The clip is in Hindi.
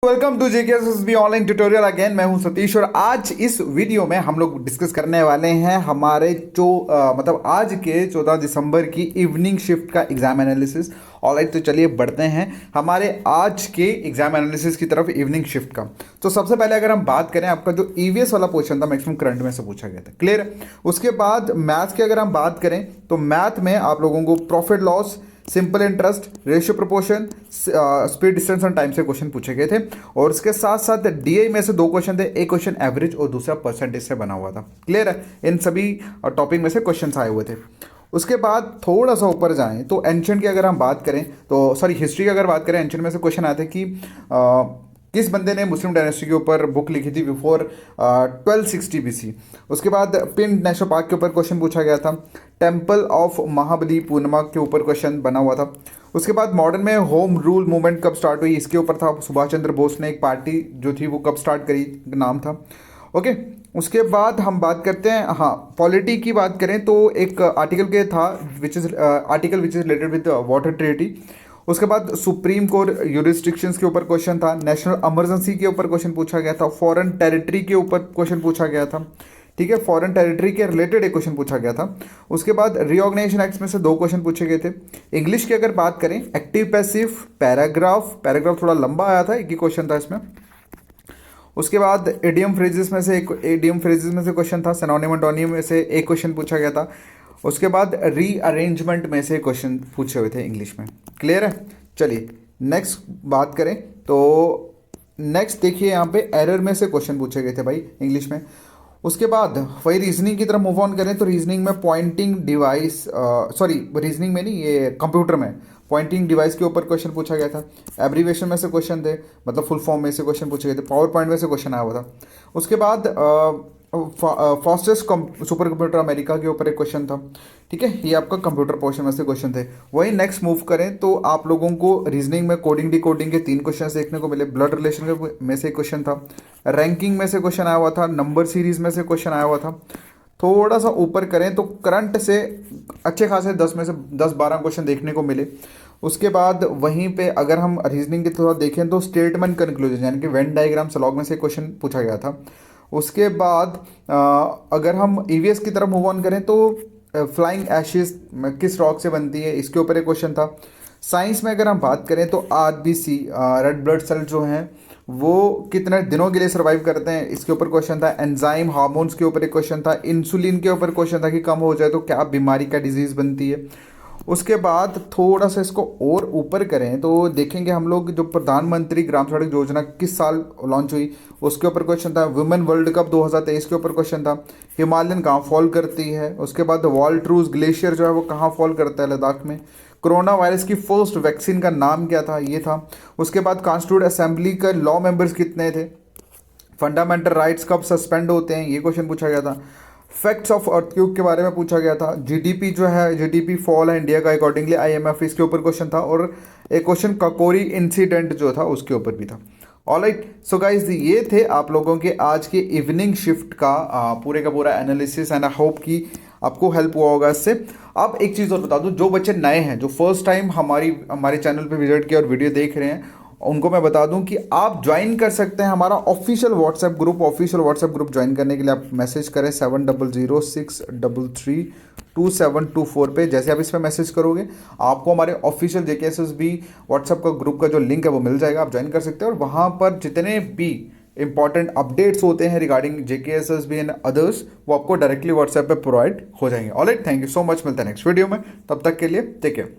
Welcome to JKSSB online tutorial again. मैं हूं सतीश और आज इस वीडियो में हम लोग डिस्कस करने वाले हैं हमारे जो मतलब आज के 14 दिसंबर की इवनिंग शिफ्ट का एग्जाम एनालिसिस। ऑलराइट, तो चलिए बढ़ते हैं हमारे आज के एग्जाम एनालिसिस की तरफ, इवनिंग शिफ्ट का। तो सबसे पहले अगर हम बात करें, आपका जो ईवीएस वाला क्वेश्चन था मैक्सिमम करंट में से पूछा गया था, क्लियर। उसके बाद मैथ की अगर हम बात करें तो मैथ में आप लोगों को profit loss, simple interest, ratio proportion, speed distance and time से क्वेश्चन पूछे गए थे। और इसके साथ साथ डीआई में से दो क्वेश्चन थे, एक क्वेश्चन एवरेज और दूसरा परसेंटेज से बना हुआ था, क्लियर है। इन सभी टॉपिक में से क्वेश्चन आए हुए थे। उसके बाद थोड़ा सा ऊपर जाएं तो एंशिएंट की अगर हम बात करें तो सॉरी हिस्ट्री की अगर बात करें, एंशिएंट में से क्वेश्चन आए थे कि किस बंदे ने मुस्लिम डायनेस्टी के ऊपर बुक लिखी थी बिफोर 1260 BC। उसके बाद पिंड नेशनल पार्क के ऊपर क्वेश्चन पूछा गया था। टेम्पल ऑफ महाबलीपुरम के ऊपर क्वेश्चन बना हुआ था। उसके बाद मॉडर्न में होम रूल मूवमेंट कब स्टार्ट हुई, इसके ऊपर था। सुभाष चंद्र बोस ने एक पार्टी जो थी वो कब स्टार्ट करी, नाम था। ओके, उसके बाद हम बात करते हैं, हाँ, पॉलिटी की बात करें तो एक आर्टिकल के था which is related with water treaty. उसके बाद सुप्रीम कोर्ट यूरिस्डिक्शंस के ऊपर क्वेश्चन था। नेशनल इमरजेंसी के ऊपर क्वेश्चन पूछा गया था। फॉरेन टेरिटरी के ऊपर क्वेश्चन पूछा गया था, ठीक है। फॉरेन टेरिटरी के रिलेटेड एक क्वेश्चन पूछा गया था। उसके बाद रीऑर्गेनाइजेशन एक्ट में से दो क्वेश्चन पूछे गए थे। इंग्लिश की अगर बात करें, एक्टिव पैसिव, पैराग्राफ थोड़ा लंबा आया था, एक ही क्वेश्चन था इसमें। उसके बाद एडियम फ्रेजेस में से क्वेश्चन था। सिनोनिम एंटोनिम में से एक क्वेश्चन पूछा गया था। उसके बाद रीअरेंजमेंट में से क्वेश्चन पूछे हुए थे इंग्लिश में, क्लियर है। चलिए नेक्स्ट बात करें तो नेक्स्ट देखिए, यहाँ पे एरर में से क्वेश्चन पूछे गए थे भाई इंग्लिश में। उसके बाद वही रीजनिंग की तरफ मूव ऑन करें तो रीजनिंग में पॉइंटिंग डिवाइस, सॉरी रीजनिंग में नहीं, ये कंप्यूटर में पॉइंटिंग डिवाइस के ऊपर क्वेश्चन पूछा गया था। एब्रीवेशन में से क्वेश्चन थे, मतलब फुल फॉर्म में से क्वेश्चन पूछे गए थे। पावर पॉइंट में से क्वेश्चन आया हुआ था। उसके बाद फास्टेस्ट सुपर कंप्यूटर अमेरिका के ऊपर एक क्वेश्चन था, ठीक है। ये आपका कंप्यूटर पोर्शन में से क्वेश्चन थे। वही नेक्स्ट मूव करें तो आप लोगों को रीजनिंग में कोडिंग डिकोडिंग के 3 क्वेश्चन देखने को मिले। ब्लड रिलेशन में से क्वेश्चन था। रैंकिंग में से क्वेश्चन आया हुआ था। नंबर सीरीज में से क्वेश्चन आया हुआ था। थोड़ा सा ऊपर करें तो करंट से अच्छे खासे 10 में से 10-12 क्वेश्चन देखने को मिले। उसके बाद वहीं पे अगर हम रीजनिंग के थोड़ा देखें तो स्टेटमेंट कंक्लूजन यानी कि वेन डायग्राम स्लॉग में से क्वेश्चन पूछा गया था। उसके बाद अगर हम ईवीएस की तरफ मूव ऑन करें तो फ्लाइंग एशेस किस रॉक से बनती है, इसके ऊपर एक क्वेश्चन था। साइंस में अगर हम बात करें तो आरबीसी, रेड ब्लड सेल जो हैं वो कितने दिनों के लिए सर्वाइव करते हैं, इसके ऊपर क्वेश्चन था। एंजाइम हार्मोन्स के ऊपर एक क्वेश्चन था। इंसुलिन के ऊपर क्वेश्चन था कि कम हो जाए तो क्या बीमारी का डिजीज़ बनती है। उसके बाद थोड़ा सा इसको और ऊपर करें तो देखेंगे हम लोग जो प्रधानमंत्री ग्राम सड़क योजना किस साल लॉन्च हुई, उसके ऊपर क्वेश्चन था। वुमेन वर्ल्ड कप 2023 के ऊपर क्वेश्चन था। हिमालयन कहाँ फॉल करती है। उसके बाद वॉल्ट्रूज ग्लेशियर जो है वो कहाँ फॉल करता है, लद्दाख में। कोरोना वायरस की फर्स्ट वैक्सीन का नाम क्या था, ये था। उसके बाद कॉन्स्टिट्यूट असेंबली का लॉ मेंबर्स कितने थे। फंडामेंटल राइट्स कब सस्पेंड होते हैं, ये क्वेश्चन पूछा गया था। फैक्ट्स ऑफ अर्थक्वेक के बारे में पूछा गया था। जीडीपी जो है, जीडीपी फॉल है इंडिया का अकॉर्डिंगली आईएमएफ, इसके ऊपर क्वेश्चन था। और एक क्वेश्चन ककोरी इंसिडेंट जो था उसके ऊपर भी था। ऑलराइट, सो गाइज ये थे आप लोगों के आज के इवनिंग शिफ्ट का पूरे का पूरा एनालिसिस एंड आई होप कि आपको हेल्प हुआ होगा इससे। अब एक चीज़ और बता दूं, जो बच्चे नए हैं, जो फर्स्ट टाइम हमारे चैनल पे विजिट किया और वीडियो देख रहे हैं, उनको मैं बता दूं कि आप ज्वाइन कर सकते हैं हमारा ऑफिशियल व्हाट्सएप ग्रुप ज्वाइन करने के लिए आप मैसेज करें 7006332724 पे। जैसे आप इस पर मैसेज करोगे आपको हमारे ऑफिशियल जेकेएसएसबी व्हाट्सएप का ग्रुप का जो लिंक है वो मिल जाएगा, आप ज्वाइन कर सकते हैं। और वहाँ पर जितने भी इंपॉर्टेंट अपडेट्स होते हैं रिगार्डिंग जेकेएसएसबी एंड अदर्स वो आपको डायरेक्टली व्हाट्सएप पे प्रोवाइड हो जाएंगे। Alright, thank you so much. मिलते हैं नेक्स्ट वीडियो में, तब तक के लिए टेक केयर।